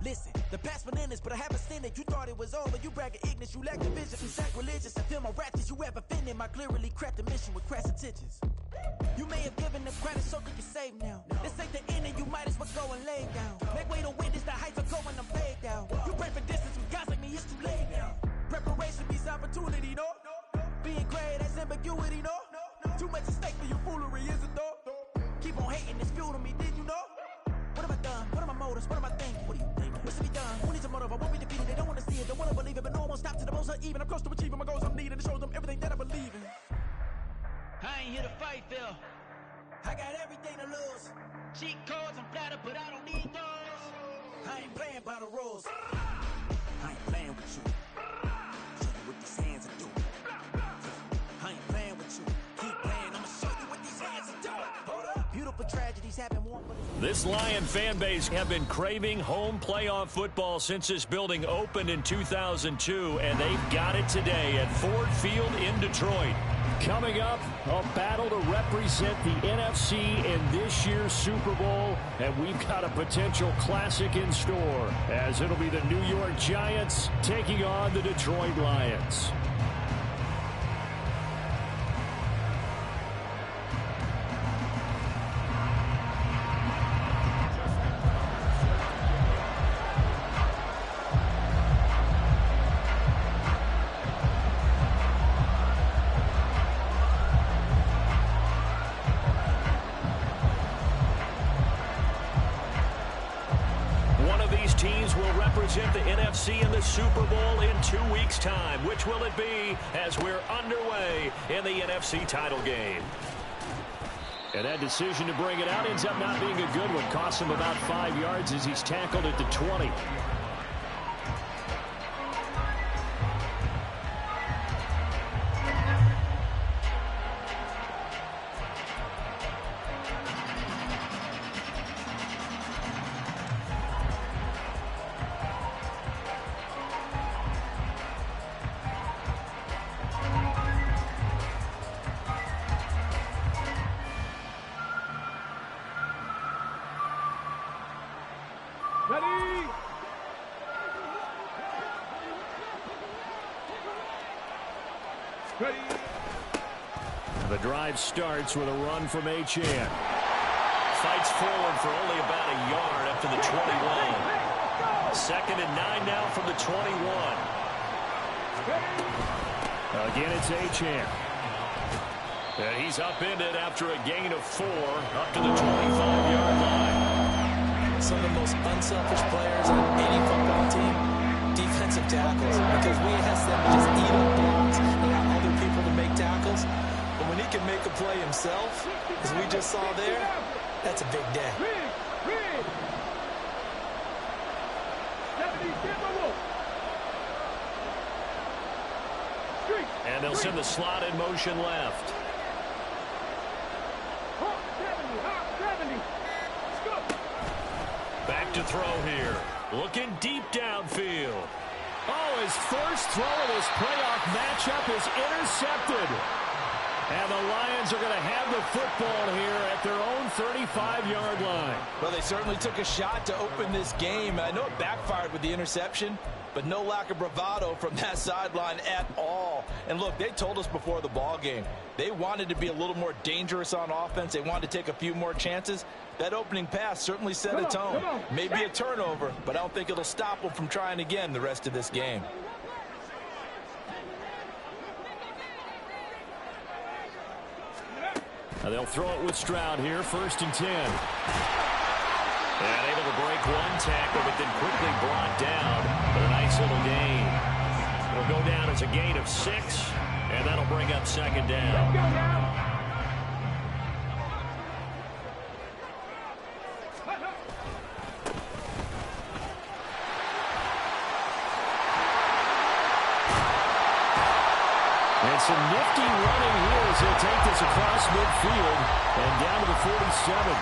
Listen, the past bananas, but I haven't seen it. You thought it was over, you bragging ignorance, you lack the vision. You sacrilegious, I feel my wrath as you ever offended. My clearly crafted mission with crass intentions. You may have given them credit so they can save now. This ain't the end and you might as well go and lay down. Make way to witness the heights are going, I'm paid down. You pray for distance with guys like me, it's too late now. Preparation beats opportunity, no? Being great, that's ambiguity, no? Too much at stake for your foolery, is it though? Keep on hating, it's fuel to me, did you know? What have I done? What are my motives? What am I thinking? What are you thinking? What's to be done? Who needs a motive? I won't be defeated. They don't want to see it, don't want to believe it, but no one won't stop to the most uneven. I'm close to achieving my goals. I'm needing to show them everything that I believe in. I ain't here to fight, Phil. I got everything to lose. Cheat codes, I'm flattered, but I don't need those. I ain't playing by the rules. I ain't playing with you. Show you what these hands are doing. I ain't playing with you. Keep playing, I'ma show you what these hands are doing. Hold up. Beautiful tragedies happen one. This Lion fan base have been craving home playoff football since this building opened in 2002, and they've got it today at Ford Field in Detroit. Coming up, a battle to represent the NFC in this year's Super Bowl, and we've got a potential classic in store, as it'll be the New York Giants taking on the Detroit Lions. Teams will represent the NFC in the Super Bowl in 2 weeks' time. Which will it be as we're underway in the NFC title game? And that decision to bring it out ends up not being a good one. Costs him about 5 yards as he's tackled at the 20. The drive starts with a run from Achane. Fights forward for only about a yard up to the 21. Second and 9 now from the 21. Again, it's Achane. And he's upended after a gain of 4 up to the 25-yard line. Some of the most unselfish players on any football team, defensive tackles, because we ask them to just eat up blocks and allow other people to make tackles. But when he can make a play himself, as we just saw there, that's a big day. And they'll send the slot in motion left. Back to throw here. Looking deep downfield. Oh, his first throw of this playoff matchup is intercepted. And the Lions are going to have the football here at their own 35-yard line. Well, they certainly took a shot to open this game. I know it backfired with the interception, but no lack of bravado from that sideline at all. And look, they told us before the ball game, they wanted to be a little more dangerous on offense. They wanted to take a few more chances. That opening pass certainly set a tone. Maybe a turnover, but I don't think it'll stop them from trying again the rest of this game. They'll throw it with Stroud here, 1st and 10. And able to break one tackle, but then quickly brought down. But a nice little gain. It'll go down as a gain of 6, and that'll bring up 2nd down. Let's go now. And some nifty running here as he'll take this across midfield and down to the 47.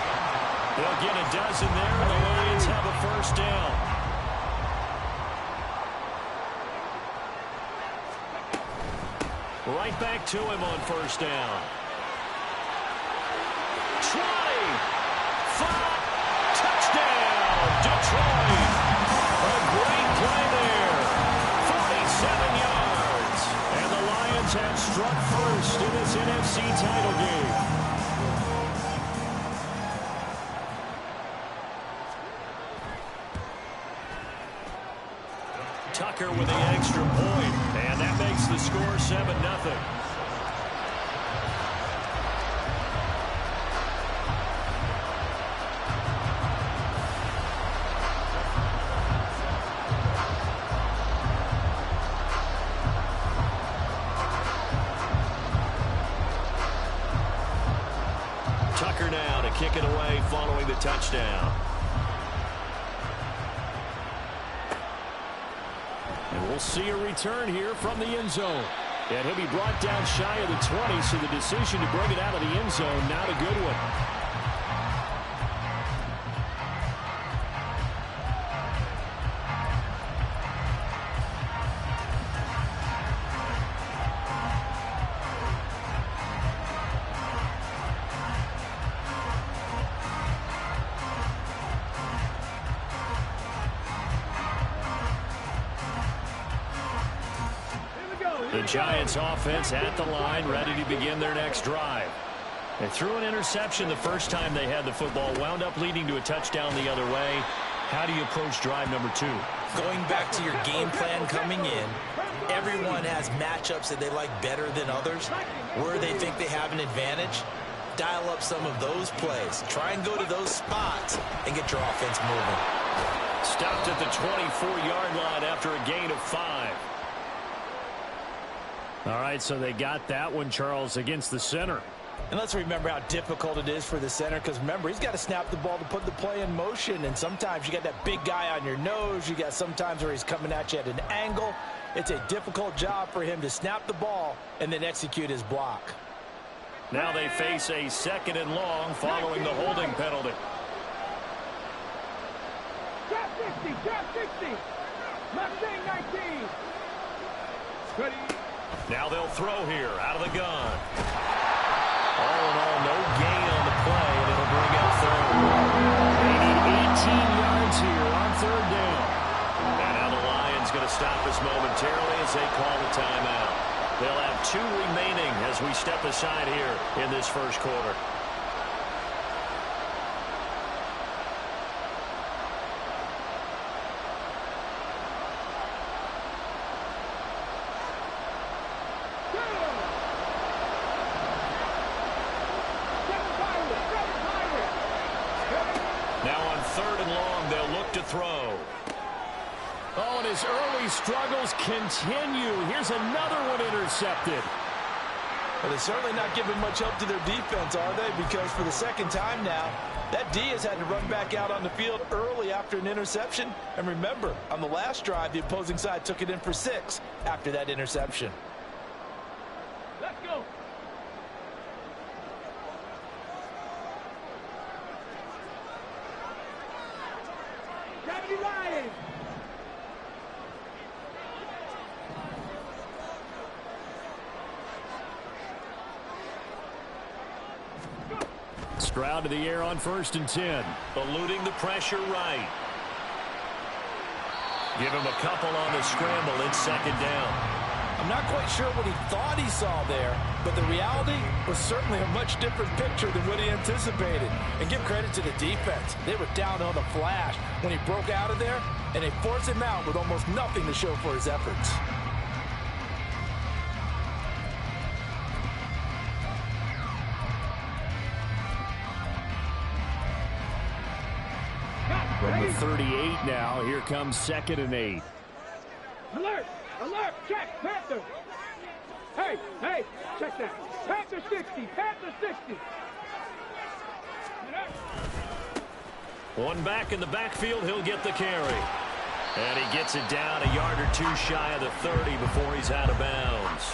They'll get a dozen there, and the Lions have a 1st down. Right back to him on 1st down. 20, 5, touchdown, Detroit. Giants have struck first in this NFC title game. Tucker with the extra point, and that makes the score 7-0. Tucker now to kick it away following the touchdown. And we'll see a return here from the end zone. And he'll be brought down shy of the 20, so the decision to bring it out of the end zone, not a good one. The Giants offense at the line, ready to begin their next drive. They threw an interception the first time they had the football, wound up leading to a touchdown the other way. How do you approach drive number 2? Going back to your game plan coming in, everyone has matchups that they like better than others. Where they think they have an advantage, dial up some of those plays. Try and go to those spots and get your offense moving. Stopped at the 24-yard line after a gain of 5. All right, so they got that one, Charles, against the center. And let's remember how difficult it is for the center, because remember, he's got to snap the ball to put the play in motion, and sometimes you got that big guy on your nose. You got sometimes where he's coming at you at an angle. It's a difficult job for him to snap the ball and then execute his block. Now they face a 2nd and long following the holding penalty. Drop 60. Mustang 19. Ready. Now they'll throw here out of the gun. All in all, no gain on the play, and it'll bring up third. They need 18 yards here on 3rd down. And now the Lions going to stop us momentarily as they call the timeout. They'll have 2 remaining as we step aside here in this first quarter. Throw. Oh, and his early struggles continue. Here's another one intercepted. Well, they're certainly not giving much help to their defense, are they? Because for the 2nd time now, that D has had to run back out on the field early after an interception. And remember, on the last drive, the opposing side took it in for 6 after that interception. Let's go. Lions. Stroud to the air on 1st and 10. Eluding the pressure right. Give him a couple on the scramble. It's 2nd down. I'm not quite sure what he thought he saw there, but the reality was certainly a much different picture than what he anticipated. And give credit to the defense. They were down on the flash when he broke out of there, and they forced him out with almost nothing to show for his efforts. From the 38 now, here comes 2nd and 8. Alert! Alert! Check! Panther! Hey! Check that! Panther 60! Panther 60! One back in the backfield, he'll get the carry. And he gets it down a yard or 2 shy of the 30 before he's out of bounds.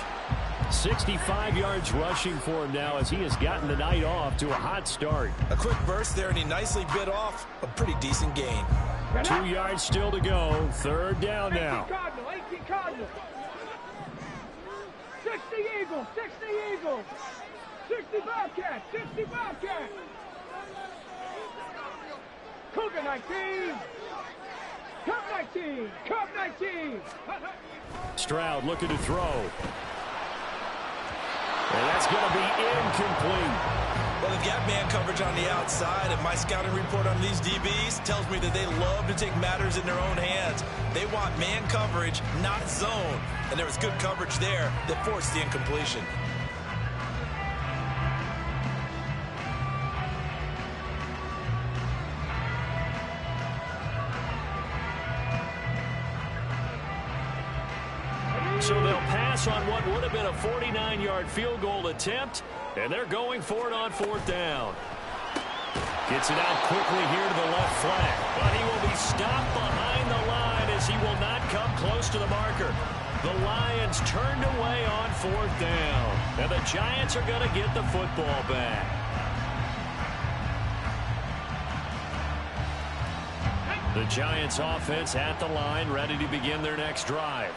65 yards rushing for him now as he has gotten the night off to a hot start. A quick burst there, and he nicely bit off a pretty decent gain. 2 yards still to go. 3rd down now. 18 Cardinals. 60 Eagles. 60 Eagles. 60 Bobcats. 60 Bobcats. Cougar 19. Cup 19. Cup 19. Stroud looking to throw. And that's going to be incomplete. Well, they've got man coverage on the outside, and my scouting report on these DBs tells me that they love to take matters in their own hands. They want man coverage, not zone. And there was good coverage there that forced the incompletion. So they'll pass on what would have been a 49-yard field goal attempt, and they're going for it on 4th down. Gets it out quickly here to the left flank, but he will be stopped behind the line as he will not come close to the marker. The Lions turned away on 4th down, and the Giants are going to get the football back. The Giants offense at the line, ready to begin their next drive.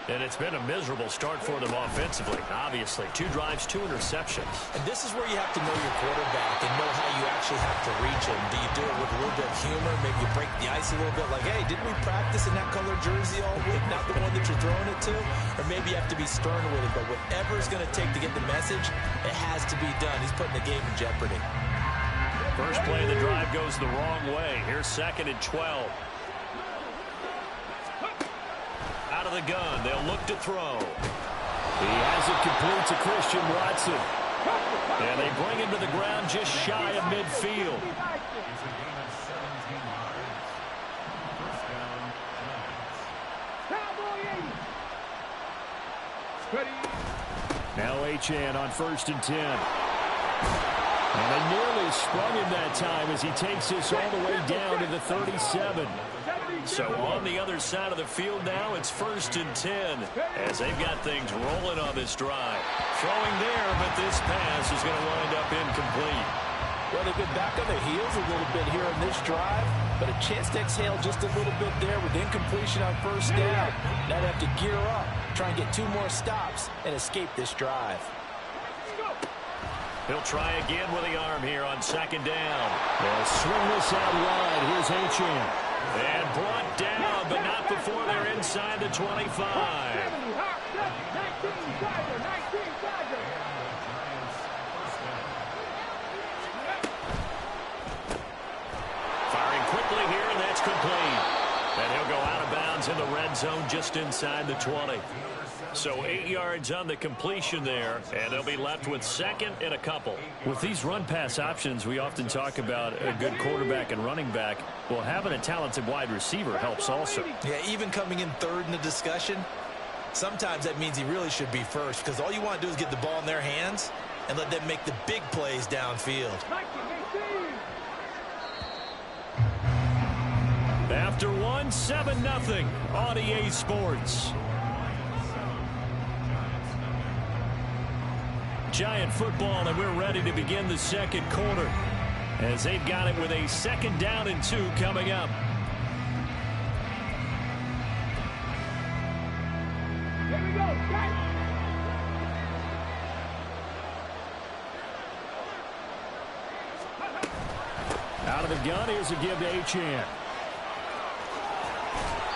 And it's been a miserable start for them offensively, obviously. 2 drives, 2 interceptions. And this is where you have to know your quarterback and know how you actually have to reach him. Do you do it with a little bit of humor? Maybe you break the ice a little bit like, hey, didn't we practice in that color jersey all week? Not the one that you're throwing it to? Or maybe you have to be stern with it. But whatever it's going to take to get the message, it has to be done. He's putting the game in jeopardy. First play of the drive goes the wrong way. Here's 2nd and 12. Out of the gun, they'll look to throw. He has it complete to Christian Watson. And they bring him to the ground just shy of midfield. Now Achane on 1st and 10. And they nearly sprung him that time as he takes this all the way down to the 37. So on the other side of the field now, it's 1st and 10 as they've got things rolling on this drive. Throwing there, but this pass is going to wind up incomplete. Well, they've been back on their heels a little bit here in this drive, but a chance to exhale just a little bit there with incompletion on 1st down. Now they have to gear up, try and get 2 more stops, and escape this drive. He'll try again with the arm here on 2nd down. They'll swing this out wide. Here's Achane. And brought down, but not before they're inside the 25. Firing quickly here, and that's complete. And he'll go out of bounds in the red zone just inside the 20. So 8 yards on the completion there, and they'll be left with 2nd and a couple. With these run-pass options, we often talk about a good quarterback and running back. Well, having a talented wide receiver helps also. Yeah, even coming in 3rd in the discussion, sometimes that means he really should be 1st, because all you want to do is get the ball in their hands and let them make the big plays downfield. After one, 7-0 on EA Sports. Giant football, and we're ready to begin the 2nd quarter as they've got it with a 2nd down and 2 coming up. Here we go, guys. Out of the gun, here's a give to Achane.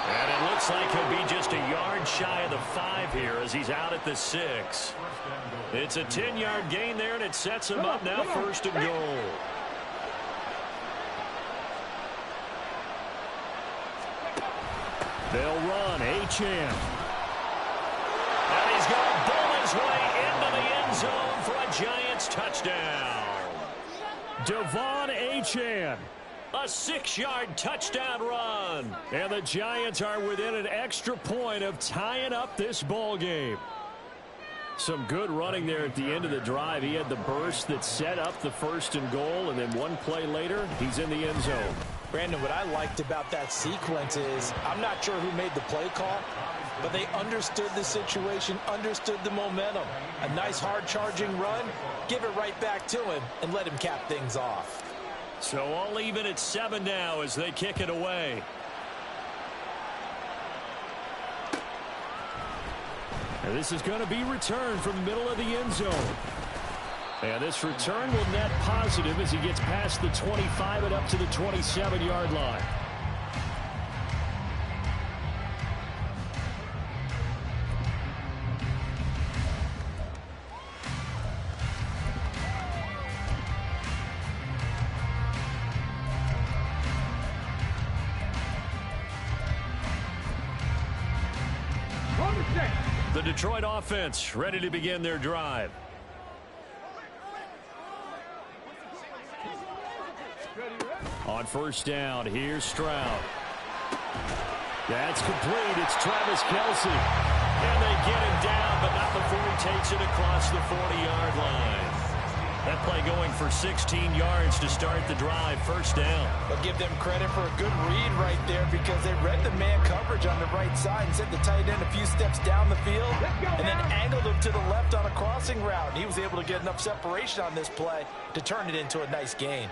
And it looks like he'll be just a yard shy of the 5 here as he's out at the 6. It's a 10-yard gain there, and it sets him up now 1st and goal. They'll run. Achane. And he's going to bowl his way into the end zone for a Giants touchdown. Devon Achane. A 6-yard touchdown run. And the Giants are within an extra point of tying up this ball game. Some good running there at the end of the drive. He had the burst that set up the 1st and goal, and then one play later, he's in the end zone. Brandon, what I liked about that sequence is I'm not sure who made the play call, but they understood the situation, understood the momentum. A nice hard-charging run, give it right back to him, and let him cap things off. So all even at 7 now as they kick it away. And this is going to be returned from the middle of the end zone. And this return will net positive as he gets past the 25 and up to the 27-yard line. the Detroit offense ready to begin their drive. On first down, here's Stroud. That's complete. It's Travis Kelce. And they get him down, but not before he takes it across the 40-yard line. That play going for 16 yards to start the drive. First down. I'll give them credit for a good read right there because they read the man coverage on the right side and sent the tight end a few steps down the field and then angled him to the left on a crossing route. And he was able to get enough separation on this play to turn it into a nice gain.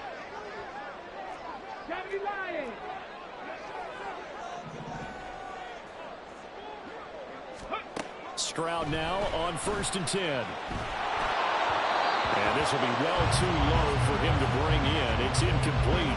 Stroud now on 1st and 10. And this will be well too low for him to bring in. It's incomplete.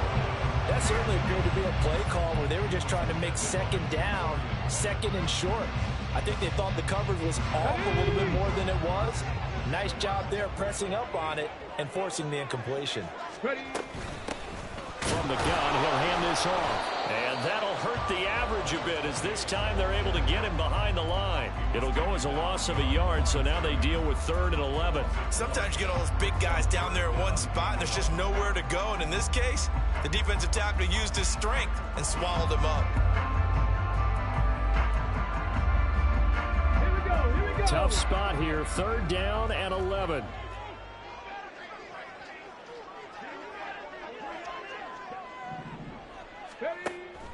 That certainly appeared to be a play call where they were just trying to make second down, second and short. I think they thought the coverage was off a little bit more than it was. Nice job there pressing up on it and forcing the incompletion. From the gun, he'll hand this off. And that'll hurt the average a bit as this time they're able to get him behind the line. It'll go as a loss of a yard, so now they deal with 3rd and 11. Sometimes you get all those big guys down there in one spot, and there's just nowhere to go. And in this case, the defensive tackle used his strength and swallowed him up. Here we go. Tough spot here, 3rd down and 11.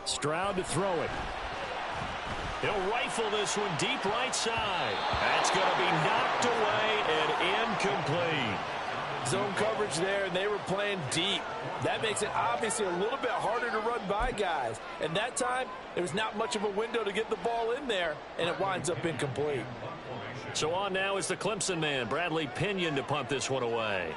Stroud to throw it. He'll rifle this one deep right side. That's going to be knocked away and incomplete. Zone coverage there, and they were playing deep. That makes it obviously a little bit harder to run by guys. And that time, there was not much of a window to get the ball in there, and it winds up incomplete. So on now is the Clemson man, Bradley Pinion, to punt this one away.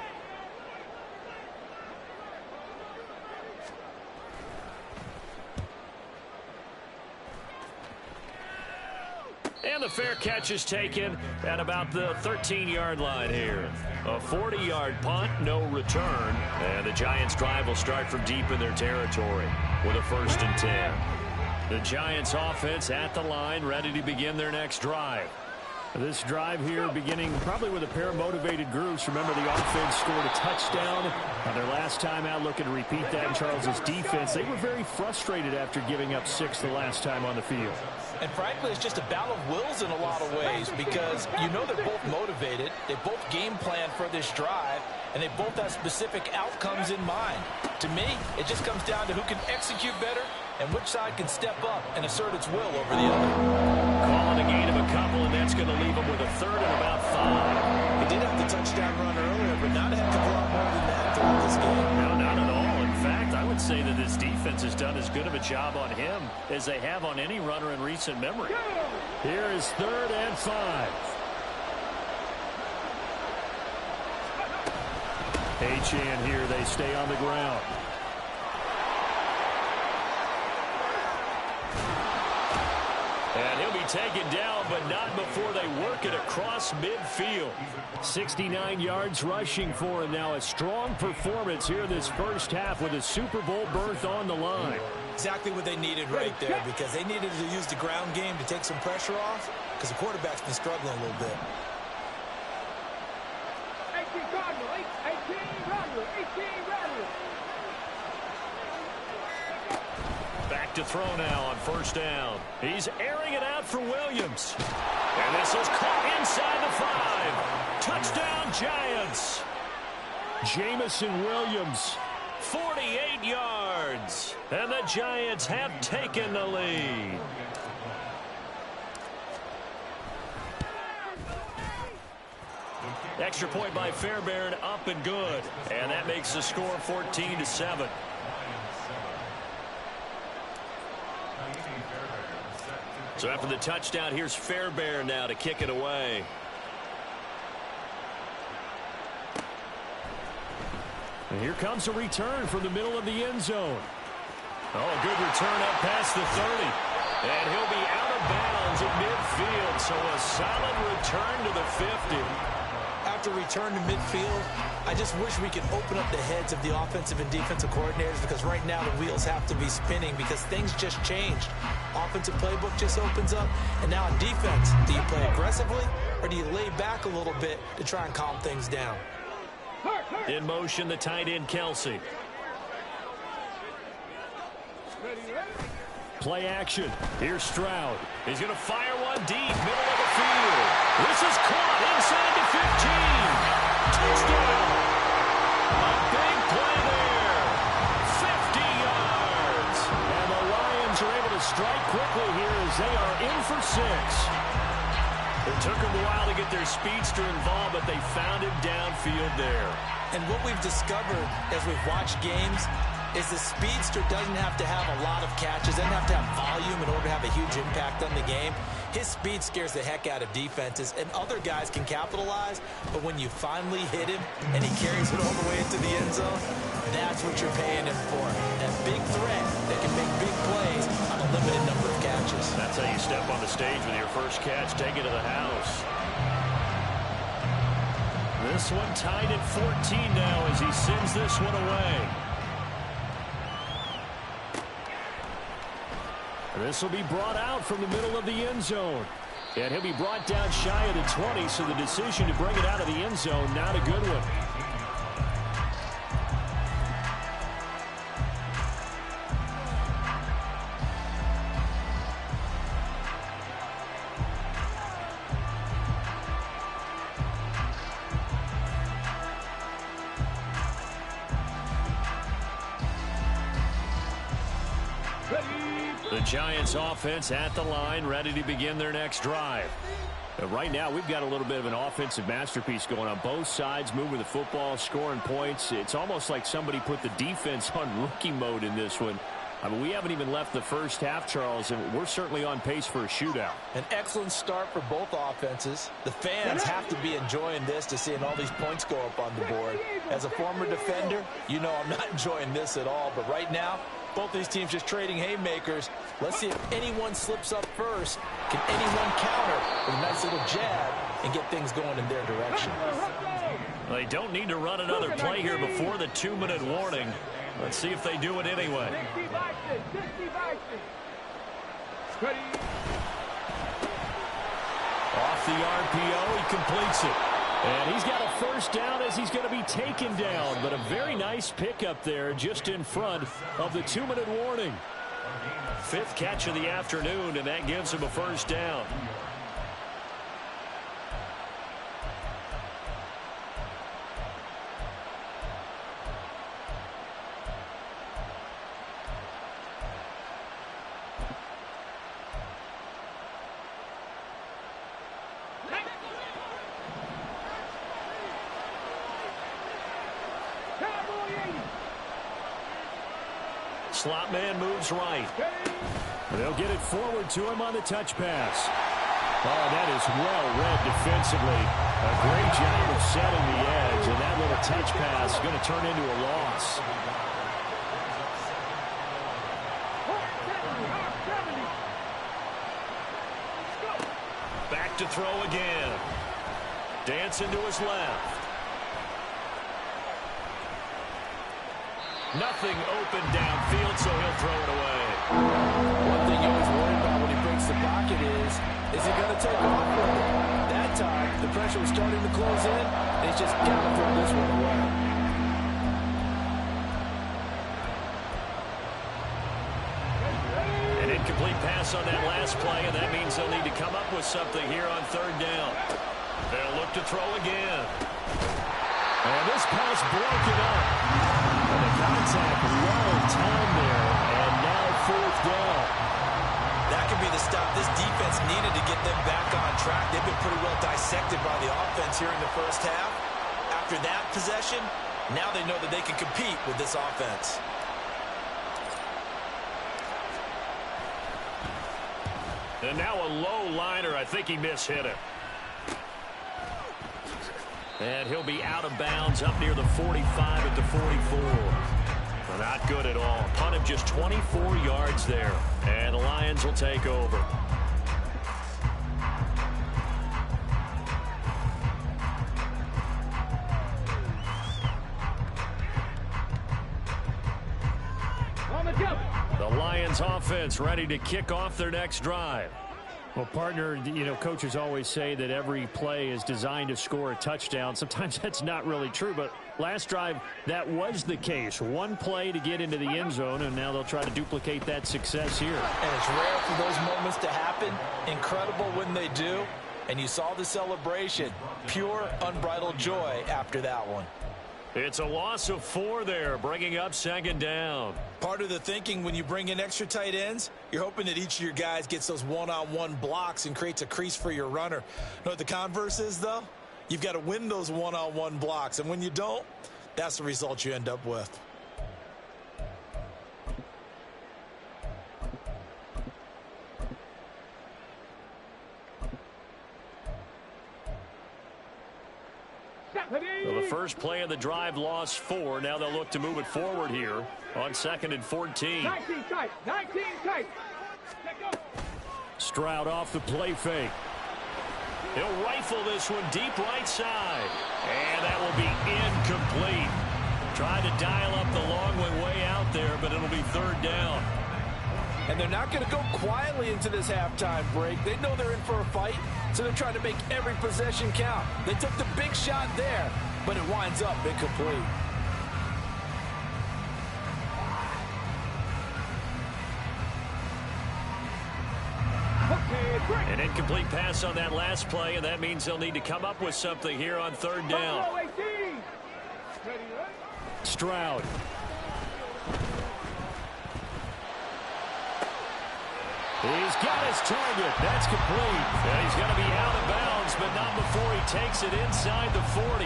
And the fair catch is taken at about the 13-yard line here. A 40-yard punt, no return. And the Giants' drive will start from deep in their territory with a 1st and 10. The Giants' offense at the line, ready to begin their next drive. This drive here beginning probably with a pair of motivated groups. Remember, the offense scored a touchdown on their last time out, looking to repeat that in Charles's defense. They were very frustrated after giving up 6 the last time on the field. And frankly, it's just a battle of wills in a lot of ways because you know they're both motivated. They both game plan for this drive, and they both have specific outcomes in mind. To me, it just comes down to who can execute better and which side can step up and assert its will over the other. Calling a gain of a couple, and that's going to leave them with a 3rd and about 5. He did have the touchdown run earlier, but not a heck of a lot more than that throughout this game. No, not at all. In fact, I would say that this defense has done as good of a job on him as they have on any runner in recent memory. Here is 3rd and 5. Achane here, they stay on the ground. And he'll be taken down, but not before they work it across midfield. 69 yards rushing for him now. A strong performance here this first half with a Super Bowl berth on the line. Exactly what they needed right there because they needed to use the ground game to take some pressure off because the quarterback's been struggling a little bit. 18 Cardinal, 18 Cardinal, 18 Cardinal. Back to throw now on 1st down. He's airing it out for Williams. And this is caught inside the 5. Touchdown, Giants. Jamison Williams, 48 yards. And the Giants have taken the lead. Extra point by Fairbairn, up and good. And that makes the score 14-7. So after the touchdown, here's Fairbairn now to kick it away. And here comes a return from the middle of the end zone. Oh, a good return up past the 30. And he'll be out of bounds at midfield. So a solid return to the 50. After return to midfield, I I just wish we could open up the heads of the offensive and defensive coordinators, because right now the wheels have to be spinning because things just changed. Offensive playbook just opens up, and now on defense, do you play aggressively or do you lay back a little bit to try and calm things down? In motion, the tight end, Kelsey. Play action. Here's Stroud. He's going to fire one deep, middle of the field. This is caught inside the 15. Touchdown. A big play there. 50 yards. And the Lions are able to strike quickly here as they are in for 6. It took them a while to get their speedster involved, but they found him downfield there. And what we've discovered as we've watched games is the speedster doesn't have to have a lot of catches, doesn't have to have volume in order to have a huge impact on the game. His speed scares the heck out of defenses, and other guys can capitalize, but when you finally hit him and he carries it all the way into the end zone, that's what you're paying him for. That big threat that can make big plays on a limited number of catches. That's how you step on the stage with your first catch, take it to the house. This one tied at 14 now as he sends this one away. This will be brought out from the middle of the end zone. And he'll be brought down shy of the 20, so the decision to bring it out of the end zone, not a good one. The Giants offense at the line, ready to begin their next drive. Right now, we've got a little bit of an offensive masterpiece going on. Both sides moving the football, scoring points. It's almost like somebody put the defense on rookie mode in this one. I mean, we haven't even left the first half, Charles, and we're certainly on pace for a shootout. An excellent start for both offenses. The fans have to be enjoying this, to seeing all these points go up on the board. As a former defender, you know I'm not enjoying this at all, but right now, both these teams just trading haymakers. Let's see if anyone slips up first. Can anyone counter with a nice little jab and get things going in their direction? They don't need to run another play here before the 2-minute warning. Let's see if they do it anyway. Off the RPO, he completes it. And he's got a first down as he's going to be taken down. But a very nice pickup there just in front of the 2-minute warning. 5th catch of the afternoon, and that gives him a first down. Slot man moves right. They'll get it forward to him on the touch pass. Oh, that is well read defensively. A great job of setting the edge, and that little touch pass is going to turn into a loss. Back to throw again. Dancing to his left. Nothing open downfield, so he'll throw it away. One thing you always worry about when he breaks the pocket is he going to take off with it? That time, the pressure was starting to close in, and he's just got to throw this one away. An incomplete pass on that last play, and that means they'll need to come up with something here on 3rd down. They'll look to throw again. And this pass broken up. And the contact well timed there, and now 4th down. That could be the stop this defense needed to get them back on track. They've been pretty well dissected by the offense here in the first half. After that possession, now they know that they can compete with this offense. And now a low liner. I think he mishit it. And he'll be out of bounds up near the 45 at the 44. Well, not good at all. Punt of just 24 yards there. And the Lions will take over. The Lions offense ready to kick off their next drive. Well, partner, you know, coaches always say that every play is designed to score a touchdown. Sometimes that's not really true, but last drive, that was the case. One play to get into the end zone, and now they'll try to duplicate that success here. And it's rare for those moments to happen. Incredible when they do. And you saw the celebration. Pure, unbridled joy after that one. It's a loss of 4 there, bringing up second down. Part of the thinking when you bring in extra tight ends, you're hoping that each of your guys gets those one-on-one blocks and creates a crease for your runner. You know what the converse is, though? You've got to win those one-on-one blocks, and when you don't, that's the result you end up with. Well, the first play of the drive lost 4. Now they'll look to move it forward here on 2nd and 14. 19 tight. 19 tight. Stroud off the play fake. He'll rifle this one deep right side. And that will be incomplete. Tried to dial up the long way out there, but it'll be 3rd down. And they're not going to go quietly into this halftime break. They know they're in for a fight, so they're trying to make every possession count. They took the big shot there, but it winds up incomplete. An incomplete pass on that last play, and that means they'll need to come up with something here on 3rd down. Stroud. He's got his target. That's complete. And he's going to be out of bounds, but not before he takes it inside the 40.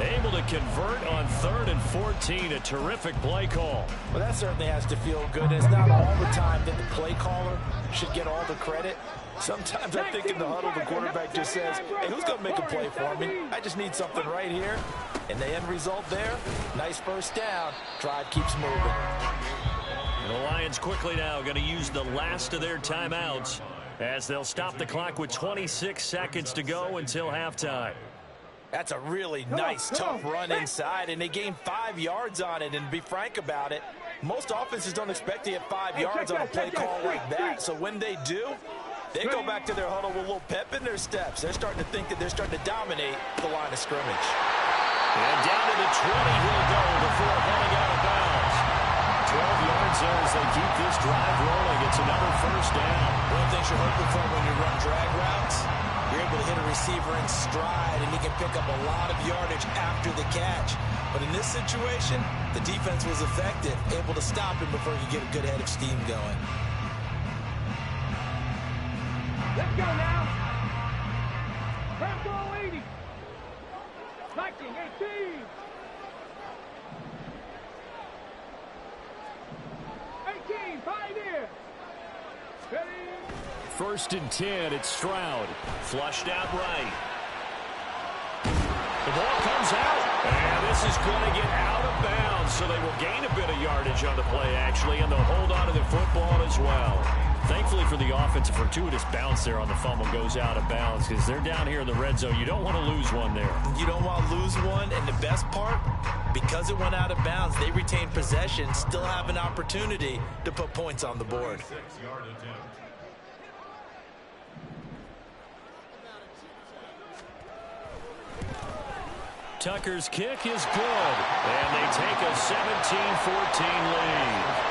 Able to convert on 3rd and 14. A terrific play call. Well, that certainly has to feel good. It's not all the time that the play caller should get all the credit. Sometimes I think in the huddle, the quarterback just says, hey, who's going to make a play for me? I just need something right here. And the end result there, nice first down. Drive keeps moving. The Lions quickly now going to use the last of their timeouts as they'll stop the clock with 26 seconds to go until halftime. That's a really nice, tough run inside, and they gained 5 yards on it. And to be frank about it, most offenses don't expect to get 5 yards on a play call like that. So when they do, they go back to their huddle with a little pep in their steps. They're starting to think that they're starting to dominate the line of scrimmage. And down to the 20 he'll go before heading out of bounds. 12 yards there as they keep this drive rolling. It's another first down. One of the things you're hoping for when you run drag routes, you're able to hit a receiver in stride, and he can pick up a lot of yardage after the catch. But in this situation, the defense was effective, able to stop him before he could get a good head of steam going. Let's go now. Purple 80. 19, 18. 18, pioneer. Ready. 1st and 10, it's Stroud. Flushed out right. The ball comes out, and this is going to get out of bounds, so they will gain a bit of yardage on the play, actually, and they'll hold on to the football as well. Thankfully for the offense, a fortuitous bounce there on the fumble goes out of bounds because they're down here in the red zone. You don't want to lose one there. You don't want to lose one, and the best part, because it went out of bounds, they retained possession, still have an opportunity to put points on the board. Tucker's kick is good, and they take a 17-14 lead.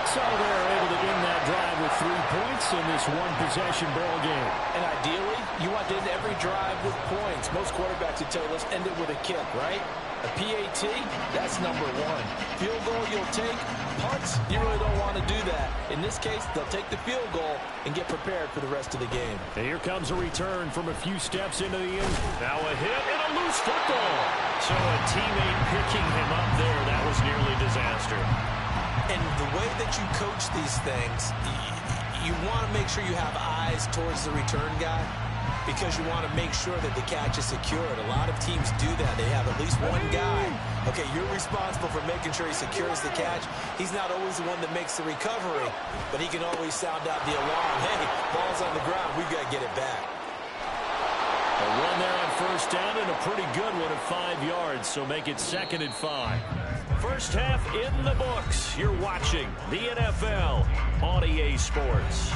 So they're able to end that drive with 3 points in this one-possession ball game. And ideally, you want to end every drive with points. Most quarterbacks would tell you, let's end it with a kick, right? A PAT, that's number 1. Field goal you'll take. Punts, you really don't want to do that. In this case, they'll take the field goal and get prepared for the rest of the game. And here comes a return from a few steps into the end. Now a hit and a loose football. So a teammate picking him up there, that was nearly disaster. And the way that you coach these things, you want to make sure you have eyes towards the return guy because you want to make sure that the catch is secured. A lot of teams do that. They have at least one guy. Okay, you're responsible for making sure he secures the catch. He's not always the one that makes the recovery, but he can always sound out the alarm. Hey, ball's on the ground. We've got to get it back. A run there on first down and a pretty good one at 5 yards, so make it 2nd and 5. First half in the books. You're watching the NFL on EA Sports.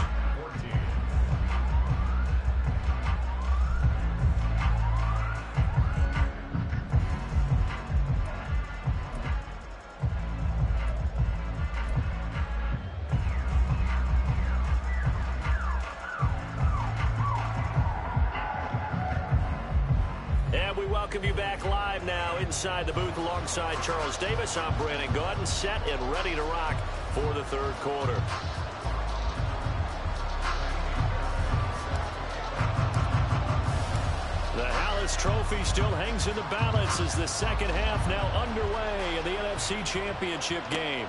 Welcome you back live now inside the booth alongside Charles Davis. I'm Brandon Gordon, set and ready to rock for the third quarter. The Hallis Trophy still hangs in the balance as the second half now underway in the NFC Championship game.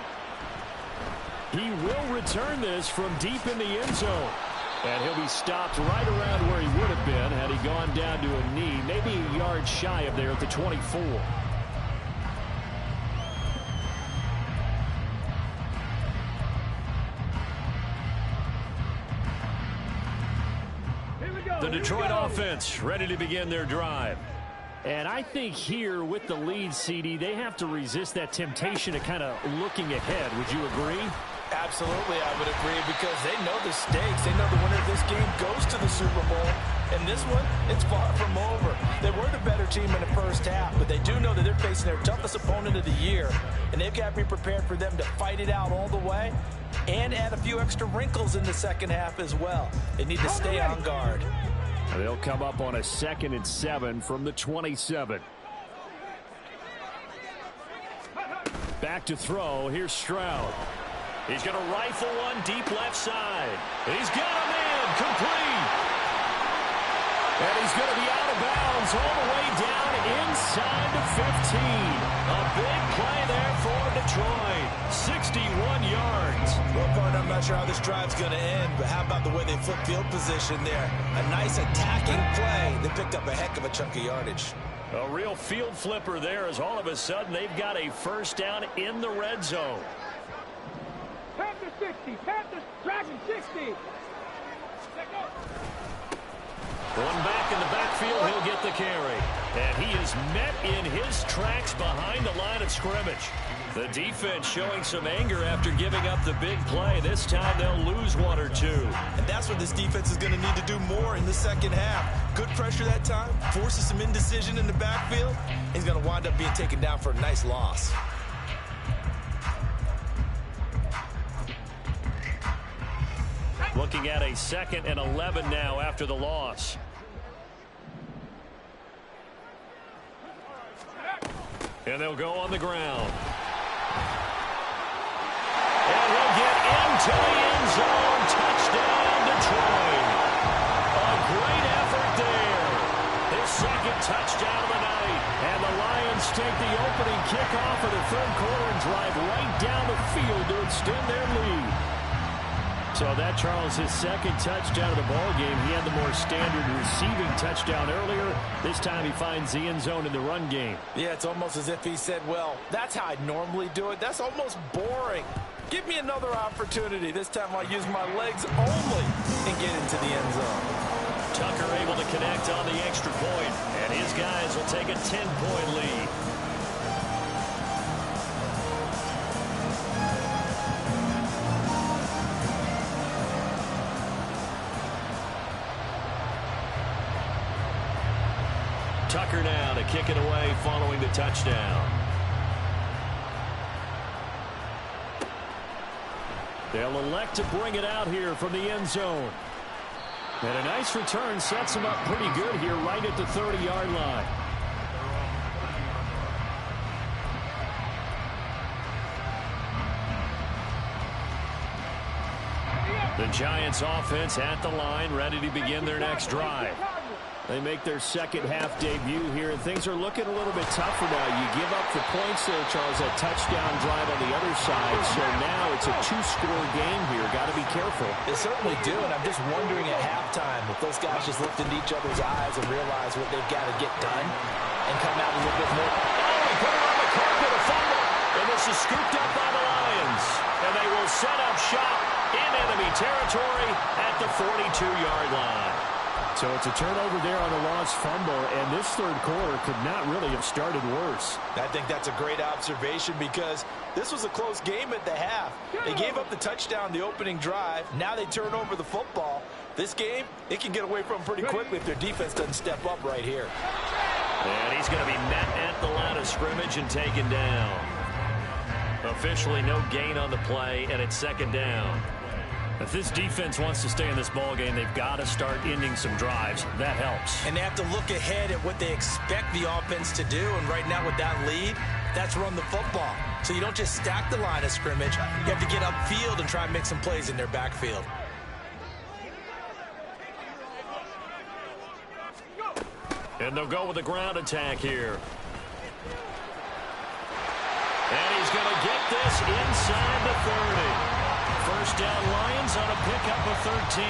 He will return this from deep in the end zone. And he'll be stopped right around where he would have been had he gone down to a knee, maybe a yard shy of there at the 24. The Detroit offense ready to begin their drive. And I think here with the lead, CD, they have to resist that temptation of kind of looking ahead. Would you agree? Absolutely, I would agree, because they know the stakes. They know the winner of this game goes to the Super Bowl. And this one, it's far from over. They were the better team in the first half, but they do know that they're facing their toughest opponent of the year. And they've got to be prepared for them to fight it out all the way and add a few extra wrinkles in the second half as well. They need to stay on guard. They'll come up on a 2nd and 7 from the 27. Back to throw. Here's Stroud. He's going to rifle one deep left side. He's got him in. Complete. And he's going to be out of bounds all the way down inside the 15. A big play there for Detroit. 61 yards. Well, partner, I'm not sure how this drive's going to end, but how about the way they flip field position there? A nice attacking play. They picked up a heck of a chunk of yardage. A real field flipper there, as all of a sudden they've got a first down in the red zone. Panther 60, Panther Dragon 60. Going back in the backfield, he'll get the carry. And he is met in his tracks behind the line of scrimmage. The defense showing some anger after giving up the big play. This time they'll lose one or two. And that's what this defense is going to need to do more in the second half. Good pressure that time, forces some indecision in the backfield. He's going to wind up being taken down for a nice loss. Looking at a 2nd and 11 now after the loss. And they'll go on the ground. And he'll get into the end zone. Touchdown, Detroit. A great effort there. His 2nd touchdown of the night. And the Lions take the opening kickoff of the third quarter and drive right down the field to extend their lead. So that, Charles, his 2nd touchdown of the ball game. He had the more standard receiving touchdown earlier. This time he finds the end zone in the run game. Yeah, it's almost as if he said, well, that's how I'd normally do it. That's almost boring. Give me another opportunity. This time I'll use my legs only and get into the end zone. Tucker able to connect on the extra point, and his guys will take a 10-point lead. Tucker now to kick it away following the touchdown. They'll elect to bring it out here from the end zone. And a nice return sets him up pretty good here right at the 30-yard line. The Giants offense at the line, ready to begin their next drive. They make their second half debut here, and things are looking a little bit tougher now. You give up the points there, Charles, that touchdown drive on the other side. So now it's a 2-score game here. Got to be careful. They certainly do, and I'm just wondering at halftime if those guys just looked into each other's eyes and realize what they've got to get done and come out a little bit more. Oh, he put it on the carpet, a fumble. And this is scooped up by the Lions. And they will set up shop in enemy territory at the 42-yard line. So it's a turnover there on the lost fumble, and this third quarter could not really have started worse. I think that's a great observation because this was a close game at the half. They gave up the touchdown the opening drive. Now they turn over the football. This game, it can get away from them pretty quickly if their defense doesn't step up right here. And he's going to be met at the line of scrimmage and taken down. Officially no gain on the play, and it's second down. If this defense wants to stay in this ball game, they've got to start ending some drives. That helps. And they have to look ahead at what they expect the offense to do. And right now with that lead, that's run the football. So you don't just stack the line of scrimmage. You have to get upfield and try and make some plays in their backfield. And they'll go with the ground attack here. And he's going to get this inside the 30. First down Lions on a pickup of 13.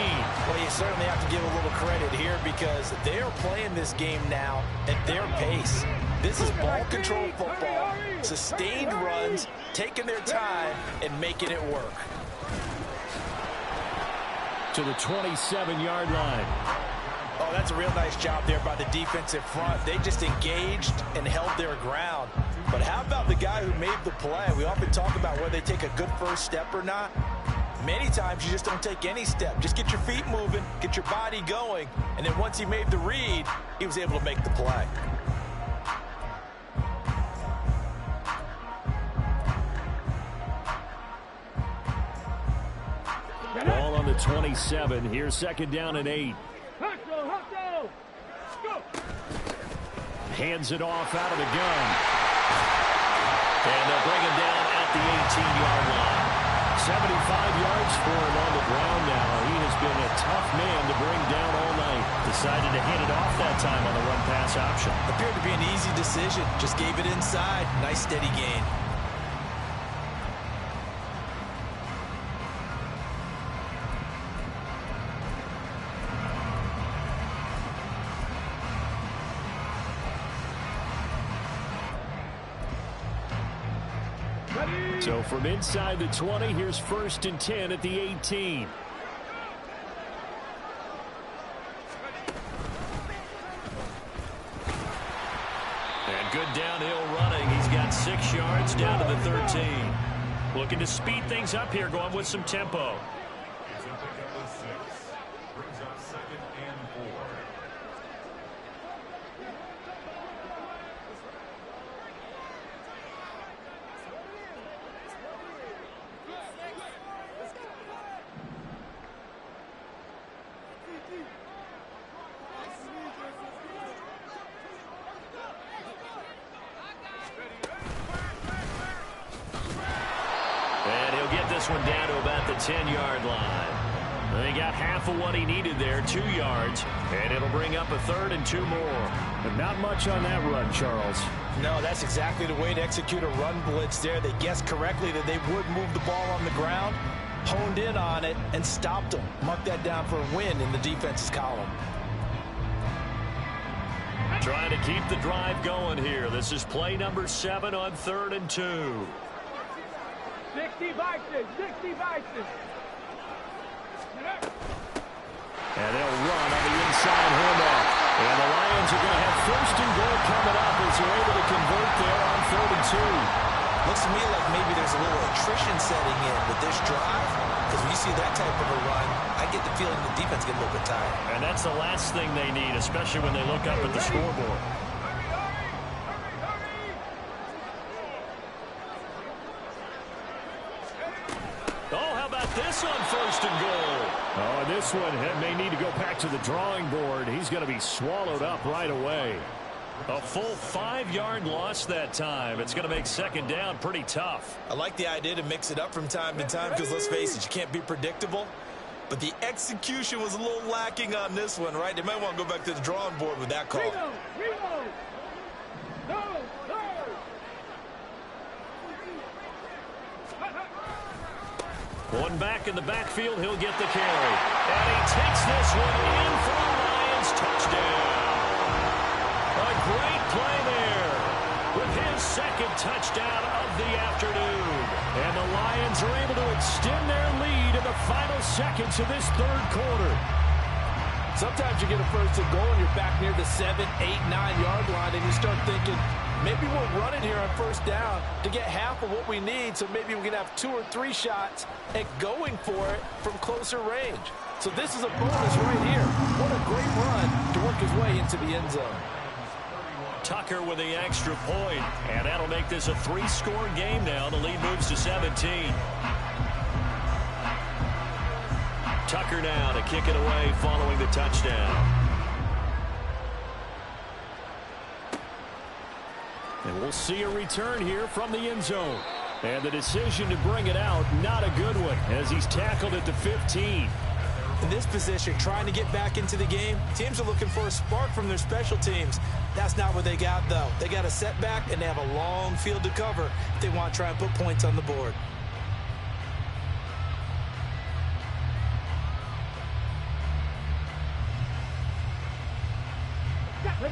Well, you certainly have to give a little credit here because they are playing this game now at their pace. This is ball control football, sustained runs, taking their time and making it work. To the 27-yard line. Oh, that's a real nice job there by the defensive front. They just engaged and held their ground. But how about the guy who made the play? We often talk about whether they take a good first step or not. Many times you just don't take any step. Just get your feet moving, get your body going, and then once he made the read, he was able to make the play. Ball on the 27. Here's second down and 8. Hands it off out of the gun. And they'll bring him down at the 18-yard line. 75 yards for him on the ground now. He has been a tough man to bring down all night. Decided to hand it off that time on the run-pass option. Appeared to be an easy decision. Just gave it inside. Nice steady gain. So from inside the 20, here's first and 10 at the 18. And good downhill running. He's got 6 yards down to the 13. Looking to speed things up here, going with some tempo. One down to about the 10-yard line. They got half of what he needed there, 2 yards, and it'll bring up a 3rd and 2 more. But not much on that run, Charles. No, that's exactly the way to execute a run blitz there. They guessed correctly that they would move the ball on the ground, honed in on it, and stopped them. Mark that down for a win in the defense's column. Trying to keep the drive going here. This is play number 7 on 3rd and 2. 60 Vikings, 60 Vikings. And they'll run on the inside handoff. And the Lions are going to have first and goal coming up as they're able to convert there on 3rd and 2. Looks to me like maybe there's a little attrition setting in with this drive. Because when you see that type of a run, I get the feeling the defense get a little bit tired. And that's the last thing they need, especially when they look up at the scoreboard. This on 1st and goal. Oh, this one may need to go back to the drawing board. He's going to be swallowed up right away. A full 5-yard loss that time. It's going to make second down pretty tough. I like the idea to mix it up from time to time because, let's face it, you can't be predictable. But the execution was a little lacking on this one, right? They might want to go back to the drawing board with that call. One back in the backfield, he'll get the carry. And he takes this one in for a Lions touchdown. A great play there with his second touchdown of the afternoon. And the Lions are able to extend their lead in the final seconds of this 3rd quarter. Sometimes you get a first and goal and you're back near the 7, 8, 9-yard line, and you start thinking, maybe we'll run it here on first down to get half of what we need, so maybe we can have 2 or 3 shots at going for it from closer range. So this is a bonus right here. What a great run to work his way into the end zone. Tucker with the extra point, and that'll make this a 3-score game now. The lead moves to 17. Tucker now to kick it away following the touchdown. And we'll see a return here from the end zone. And the decision to bring it out, not a good one, as he's tackled at the 15. In this position, trying to get back into the game, teams are looking for a spark from their special teams. That's not what they got, though. They got a setback, and they have a long field to cover if they want to try and put points on the board.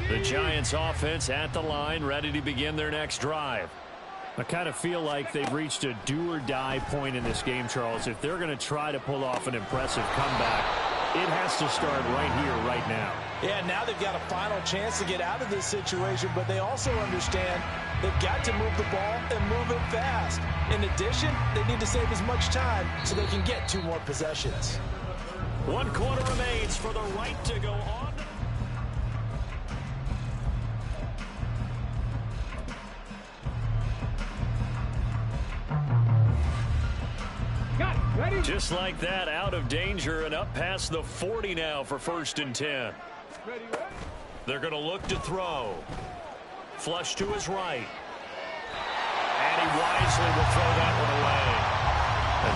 The Giants offense at the line, ready to begin their next drive. I kind of feel like they've reached a do-or-die point in this game, Charles. If they're going to try to pull off an impressive comeback, it has to start right here, right now. Yeah, now they've got a final chance to get out of this situation, but they also understand they've got to move the ball and move it fast. In addition, they need to save as much time so they can get 2 more possessions. 1 quarter remains for the right to go on. Just like that, out of danger and up past the 40 now for 1st and 10. They're going to look to throw. Flush to his right. And he wisely will throw that one away.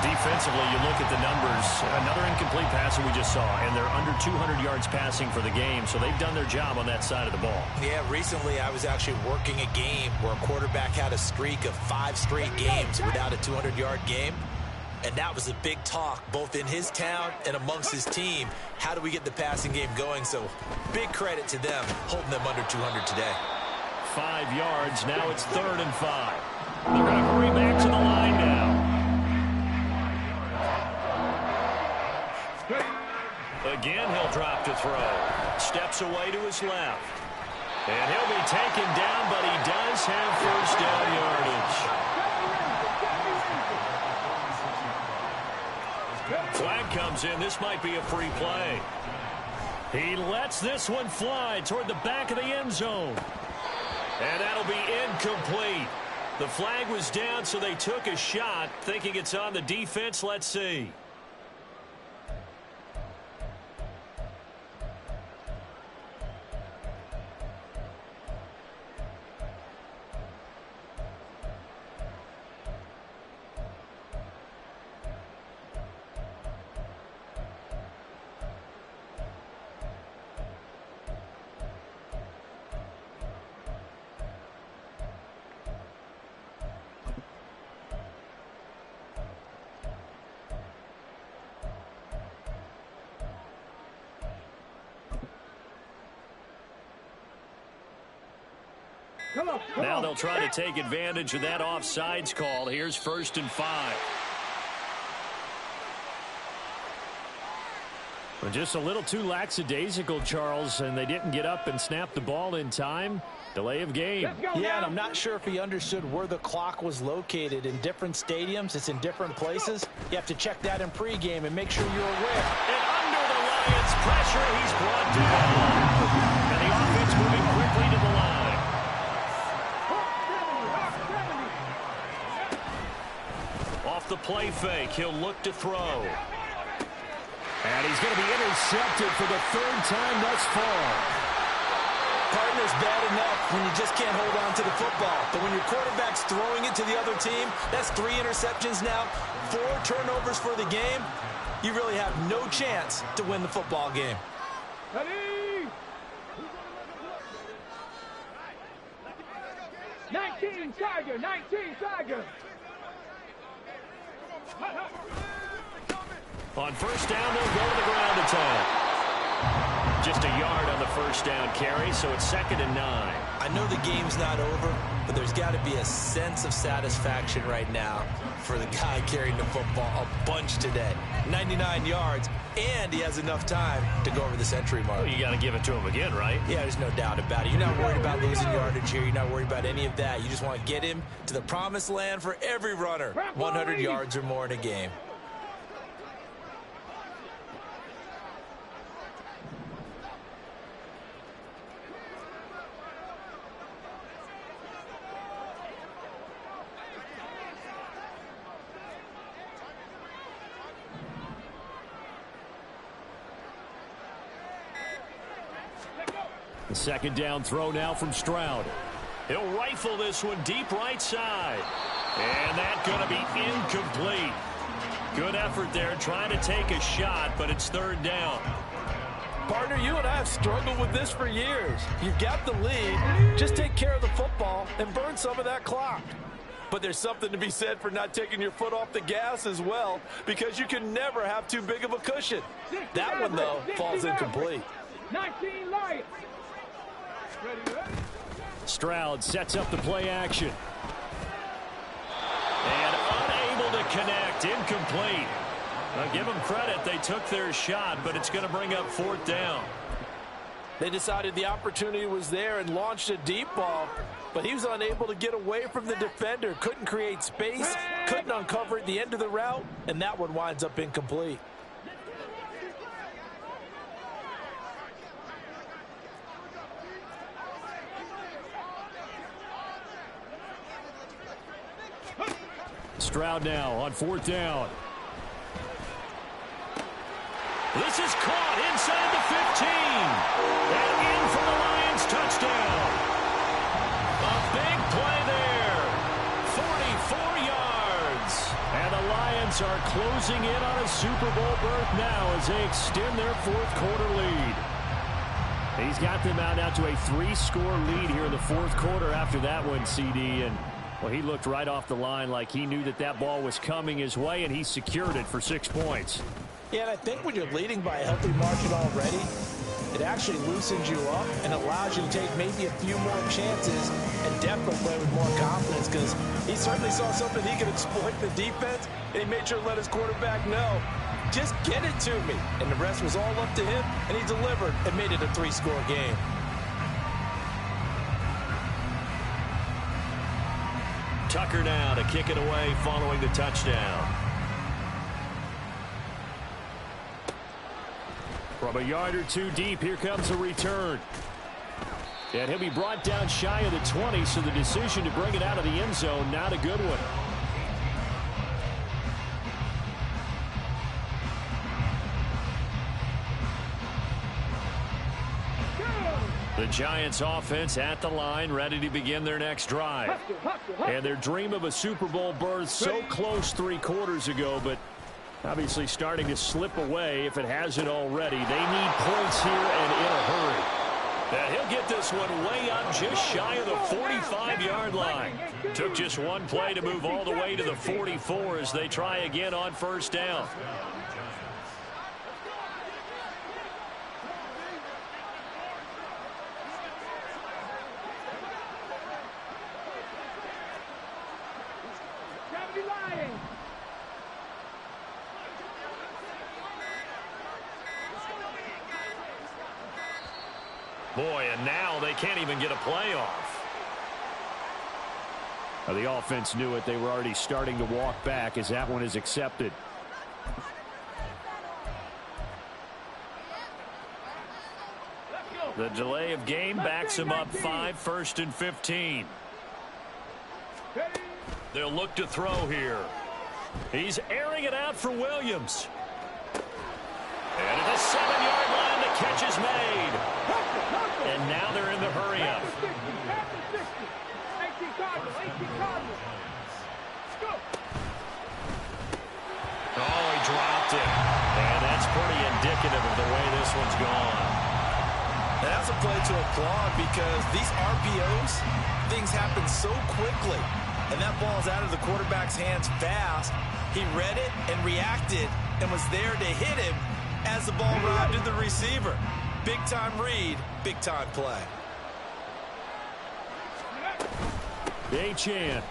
Defensively, you look at the numbers. Another incomplete pass that we just saw, and they're under 200 yards passing for the game, so they've done their job on that side of the ball. Yeah, recently I was actually working a game where a quarterback had a streak of 5 straight games without a 200-yard game. And that was a big talk, both in his town and amongst his team. How do we get the passing game going? So big credit to them, holding them under 200 today. 5 yards. Now it's 3rd and 5. They're going to hurry back to the line now. Again, he'll drop to throw. Steps away to his left. And he'll be taken down, but he does have first down yardage. Flag comes in. This might be a free play. He lets this one fly toward the back of the end zone. And that'll be incomplete. The flag was down, so they took a shot, thinking it's on the defense. Let's see. Now they'll try to take advantage of that offsides call. Here's 1st and 5. Well, just a little too lackadaisical, Charles, and they didn't get up and snap the ball in time. Delay of game. Yeah, and I'm not sure if he understood where the clock was located. In different stadiums, it's in different places. You have to check that in pregame and make sure you're aware. And under the Lions' pressure, he's brought down. And the offense moving quickly to the line. Off the play fake, he'll look to throw. And he's going to be intercepted for the 3rd time thus far. Partner's bad enough when you just can't hold on to the football. But when your quarterback's throwing it to the other team, that's 3 interceptions now, 4 turnovers for the game. You really have no chance to win the football game. Ready? 19 Tiger, 19 Tiger. On 1st down, they'll go to the ground attack. Just a yard on the 1st down carry, so it's 2nd and 9. I know the game's not over, but there's got to be a sense of satisfaction right now for the guy carrying the football a bunch today. 99 yards, and he has enough time to go over the century mark. Well, you got to give it to him again, right? Yeah, there's no doubt about it. You're not worried about losing yardage here. You're not worried about any of that. You just want to get him to the promised land for every runner. 100 yards or more in a game. The second down throw now from Stroud. He'll rifle this one deep right side. And that's going to be incomplete. Good effort there trying to take a shot, but it's third down. Partner, you and I have struggled with this for years. You've got the lead. Just take care of the football and burn some of that clock. But there's something to be said for not taking your foot off the gas as well, because you can never have too big of a cushion. That one, though, falls incomplete. 19 Lions. Stroud sets up the play action. And unable to connect. Incomplete. Now, give them credit. They took their shot, but it's going to bring up fourth down. They decided the opportunity was there and launched a deep ball, but he was unable to get away from the defender. Couldn't create space, couldn't uncover at the end of the route, and that one winds up incomplete. Stroud now on fourth down. This is caught inside the 15. And in for the Lions touchdown. A big play there. 44 yards. And the Lions are closing in on a Super Bowl berth now as they extend their fourth quarter lead. He's got them out now to a 3-score lead here in the fourth quarter after that one, CD. And well, he looked right off the line like he knew that that ball was coming his way, and he secured it for 6 points. Yeah, and I think when you're leading by a healthy margin already, it actually loosens you up and allows you to take maybe a few more chances and definitely play with more confidence, because he certainly saw something he could exploit in the defense, and he made sure to let his quarterback know, just get it to me. And the rest was all up to him, and he delivered and made it a 3-score game. Tucker now to kick it away following the touchdown. From a yard or two deep, here comes a return. And he'll be brought down shy of the 20, so the decision to bring it out of the end zone, not a good one. The Giants offense at the line, ready to begin their next drive. And their dream of a Super Bowl berth so close 3 quarters ago, but obviously starting to slip away if it hasn't already. They need points here and in a hurry. And he'll get this one way up just shy of the 45-yard line. Took just one play to move all the way to the 44 as they try again on first down. Boy, and now they can't even get a playoff. Now, the offense knew it. They were already starting to walk back as that one is accepted. The delay of game backs him up 5, 1st and 15. They'll look to throw here. He's airing it out for Williams. And at the 7-yard line, the catch is made. And now they're in the hurry-up. Oh, he dropped it. And that's pretty indicative of the way this one's gone. And that's a play to applaud, because these RPOs, things happen so quickly. And that ball's out of the quarterback's hands fast. He read it and reacted and was there to hit him as the ball arrived at the receiver. Big-time read, big-time play. Achan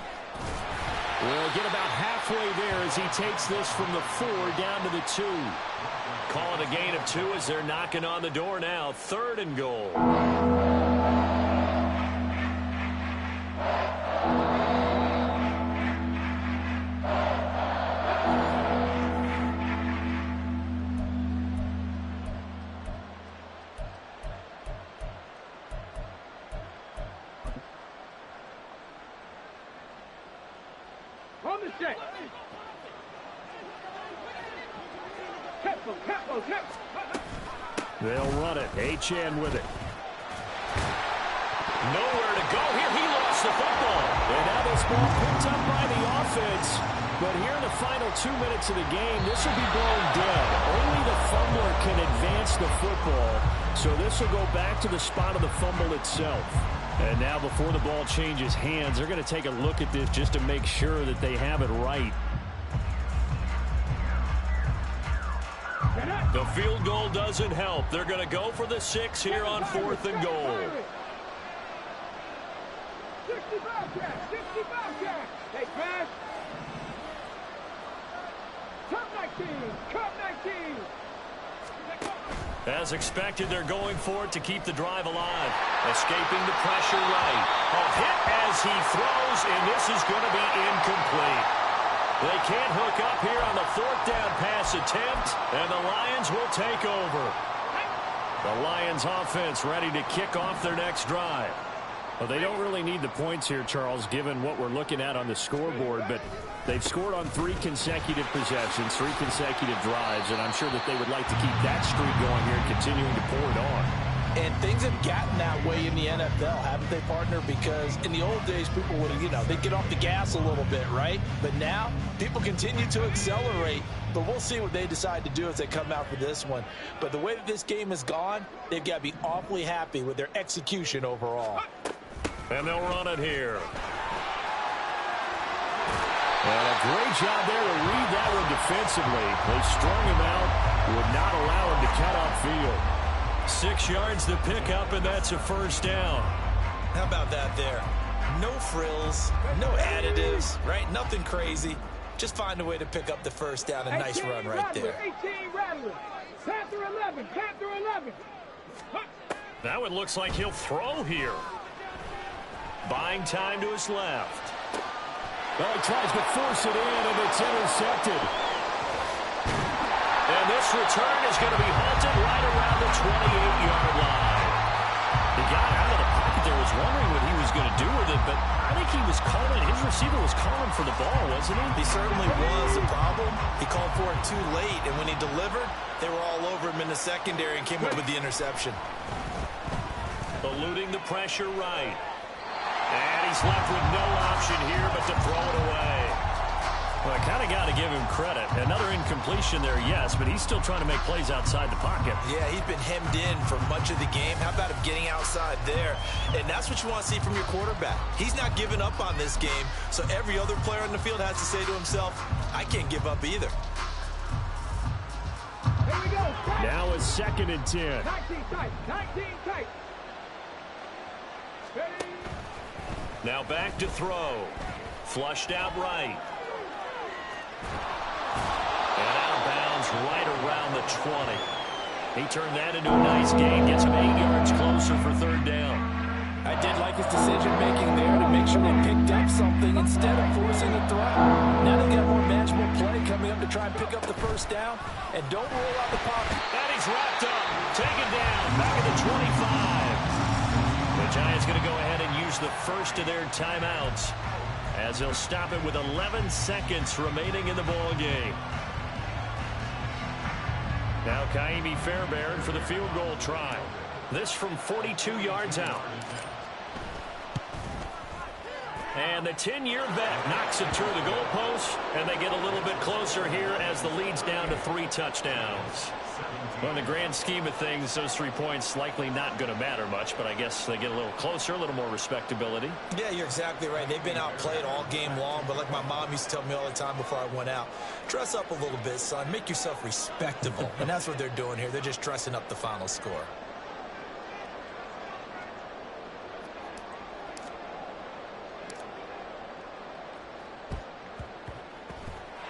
will get about halfway there as he takes this from the 4 down to the 2. Call it a gain of 2 as they're knocking on the door now. 3rd and goal. On the set. Tempo. They'll run it. Achan with it. Nowhere to go here. He lost the football. And now this ball picked up by the offense. But here in the final 2 minutes of the game, this will be blown dead. Only the fumbler can advance the football. So this will go back to the spot of the fumble itself. And now before the ball changes hands, they're going to take a look at this just to make sure that they have it right. The field goal doesn't help. They're going to go for the 6 here on 4th and goal. 65 catch. Hey, pass. Cup 19. As expected, they're going for it to keep the drive alive. Escaping the pressure right. A hit as he throws, and this is going to be incomplete. They can't hook up here on the 4th down pass attempt, and the Lions will take over. The Lions offense ready to kick off their next drive. Well, they don't really need the points here, Charles, given what we're looking at on the scoreboard, but they've scored on 3 consecutive possessions, 3 consecutive drives, and I'm sure that they would like to keep that streak going here and continuing to pour it on. And things have gotten that way in the NFL, haven't they, partner? Because in the old days, people would, they'd get off the gas a little bit, right? But now, people continue to accelerate. But we'll see what they decide to do as they come out for this one. But the way that this game has gone, they've got to be awfully happy with their execution overall. And they'll run it here. And a great job there to read that one defensively. They strung him out, would not allow him to cut upfield. 6 yards to pick up, and that's a 1st down. How about that there? No frills, no additives, right? Nothing crazy. Just find a way to pick up the 1st down. A nice run right there. 18 Rattler. Panther 11. Now it looks like he'll throw here. Buying time to his left. Well, he tries to force it in, and it's intercepted. And this return is going to be halted right around the 28-yard line. He got out of the pocket there, was wondering what he was going to do with it, but I think he was calling, his receiver was calling for the ball, wasn't he? He certainly was. The problem, he called for it too late, and when he delivered, they were all over him in the secondary and came up with the interception. Eluding the pressure right. And he's left with no option here but to throw it away. Well, I kind of got to give him credit. Another incompletion there, yes, but he's still trying to make plays outside the pocket. Yeah, he's been hemmed in for much of the game. How about him getting outside there? And that's what you want to see from your quarterback. He's not giving up on this game, so every other player on the field has to say to himself, I can't give up either. Here we go. Now it's 2nd and 10. 19 tight. Now back to throw. Flushed out right. And out of bounds right around the 20. He turned that into a nice gain. Gets him 8 yards closer for 3rd down. I did like his decision-making there to make sure they picked up something instead of forcing a throw. Now they got more manageable play coming up to try and pick up the 1st down. And don't roll out the pocket. And he's wrapped up. Taken down. Back at the 25. The Giants going to go ahead and use the first of their timeouts as they'll stop it with 11 seconds remaining in the ball game. Now Kaimi Fairbairn for the field goal try. This from 42 yards out. And the 10-year vet knocks it through the goalpost, and they get a little bit closer here as the lead's down to 3 touchdowns. Well, in the grand scheme of things, those 3 points likely not going to matter much, but I guess they get a little closer, a little more respectability. Yeah, you're exactly right. They've been outplayed all game long, but like my mom used to tell me all the time before I went out, dress up a little bit, son. Make yourself respectable. And that's what they're doing here. They're just dressing up the final score.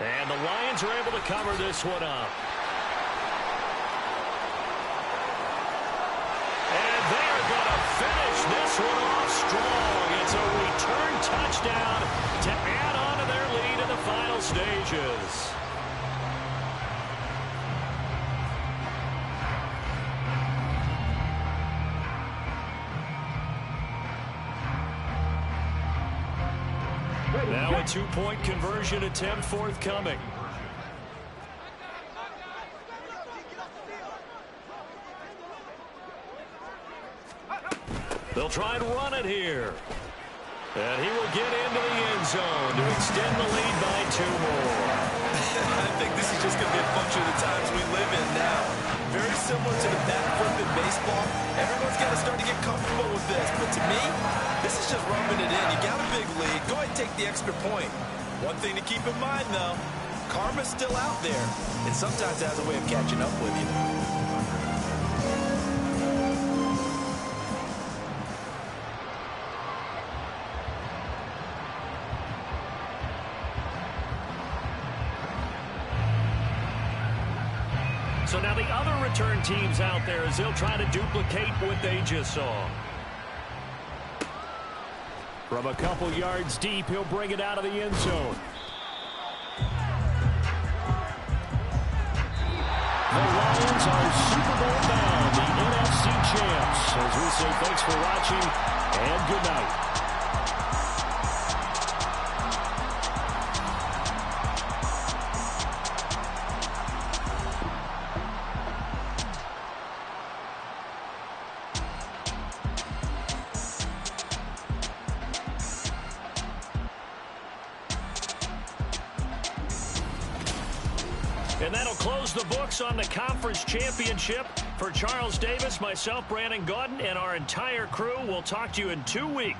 And the Lions are able to cover this one up. And they are going to finish this one off strong. It's a return touchdown to add on to their lead in the final stages. Now a two-point conversion attempt forthcoming. They'll try and run it here. And he will get into the end zone to extend the lead by 2 more. I think this is just going to be a function of the times we live in now. Very similar to the back flip in baseball. Everyone's got to start to get comfortable with this. But to me, this is just rubbing it in. You got a big lead. Go ahead and take the extra point. One thing to keep in mind, though, karma's still out there. And sometimes it has a way of catching up with you. So now the other return teams out there as they'll try to duplicate what they just saw. From a couple yards deep, he'll bring it out of the end zone. The Lions are Super Bowl bound, the NFC champs. As we say, thanks for watching and good night. And that'll close the books on the conference championship. For Charles Davis, myself, Brandon Gaudin, and our entire crew, we'll talk to you in 2 weeks.